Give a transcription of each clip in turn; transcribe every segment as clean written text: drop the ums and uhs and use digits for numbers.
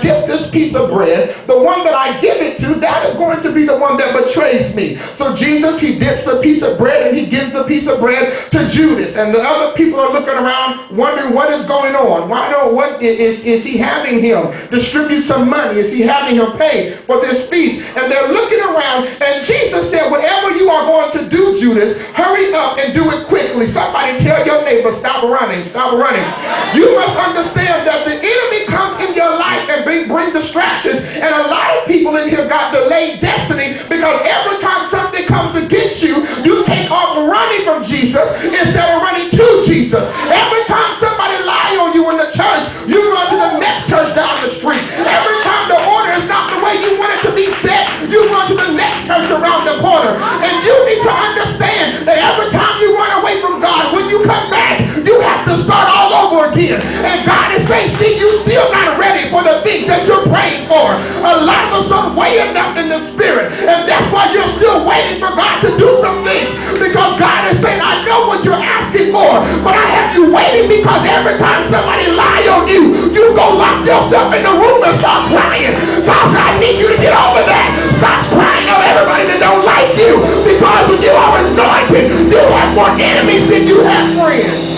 get this piece of bread, the one that I give it to, that is going to be the one that betrays me. So Jesus, he dips the piece of bread and he gives the piece of bread to Judas. And the other people are looking around wondering what is going on. What is he having him distribute some money? Is he having him pay for this feast? And they're looking around, and Jesus said, whatever you are going to do, Judas, hurry up and do it quickly. Somebody tell your neighbor, stop running, stop running. You must understand that the enemy comes in your life and bring distractions. And a lot of people in here got delayed destiny because every time something comes against you, you take off running from Jesus instead of running to Jesus. Every time somebody lies on you in the church, you run to the next church down the street. Every time the order is not the way you want it to be set, you run to the next church around the corner. And you need to understand that every time you run away from God, when you come back, you have to start all over again. And God is saying, see, you still not ready for the things that you're praying for. A lot of us don't weigh enough in the spirit. And that's why you're still waiting for God to do some things. Because God is saying, I know what you're asking for, but I have you waiting because every time somebody lie on you, you go lock yourself in the room and start crying. God, I need you to get over that. Stop crying on everybody that don't like you. Because when you are anointed, you have more enemies than you have friends.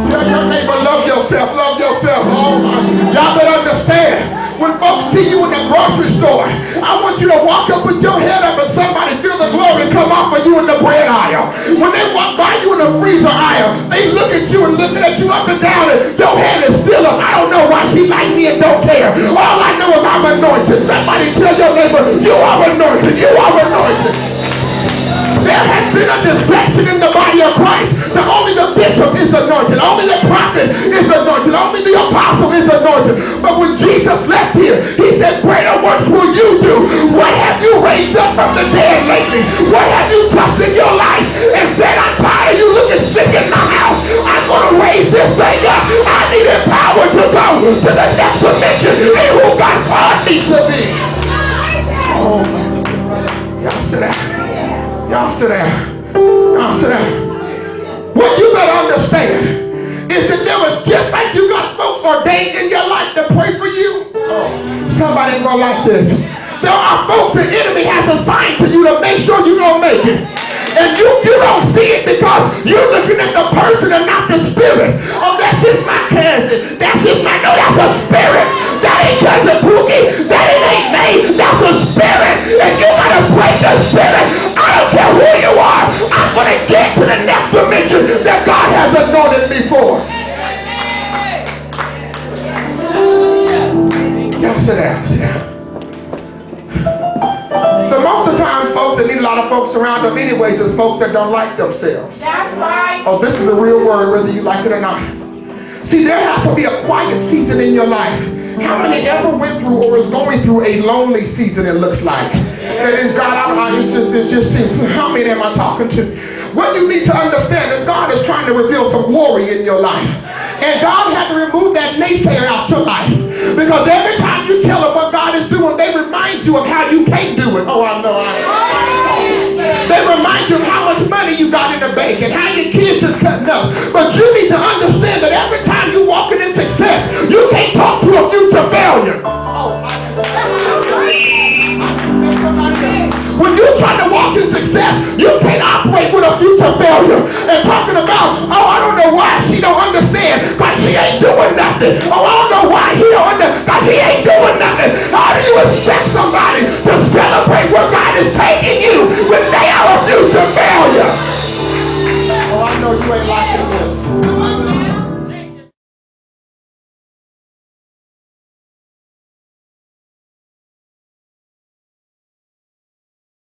Tell your neighbor, love yourself, love yourself. Oh, y'all better understand. When folks see you in the grocery store, I want you to walk up with your head up and somebody feel the glory come off of you in the bread aisle. When they walk by you in the freezer aisle, they look at you and looking at you up and down and your head is still up. I don't know why she like me and don't care. All I know is I'm anointed. Somebody tell your neighbor, you are anointed, you are anointed. There has been a distraction in the body of Christ that only the bishop is anointed, only the prophet is anointed, only the apostle is anointed. But when Jesus left here, he said, greater works will you do. What have you raised up from the dead lately? What have you touched in your life and said, I'm tired of you looking sick in my house. I'm going to raise this thing up. I need power to go to the next dimension and who God called me to be. Oh, y'all sit down. Y'all sit down. Y'all sit down. What you better understand is that there was just like you got folks ordained in your life to pray for you. Oh, somebody ain't gonna like this. There are folks the enemy has assigned to you to make sure you don't make it. And you don't see it because you're looking at the person and not the spirit. Oh, that's just my cousin. That's just my, no, that's a spirit. That ain't cousin Pookie. That ain't me. That's a spirit. And you gotta break the spirit. I don't care who you are. I'm gonna get to the next dimension that God has anointed me for. Y'all sit down, sit down. So most of the time, folks that need a lot of folks around them anyways is folks that don't like themselves. That's right. Oh, this is a real word whether you like it or not. See, there has to be a quiet season in your life. How many ever went through or is going through a lonely season, it looks like? And then God, I don't know, it just seems, how many am I talking to? What you need to understand is God is trying to reveal some glory in your life. And God had to remove that naysayer out your life. Because every time you tell them what God is doing, they remind you of how you can't do it. Oh, I know. They remind you of how much money you got in the bank and how your kids is cutting up. But you need to understand that every time you walk in success, you can't talk to a future failure. When you try to walk in success, you can't operate with a future failure. And talking about, oh, I don't know why she don't understand, but she ain't doing nothing. Oh, I don't know why he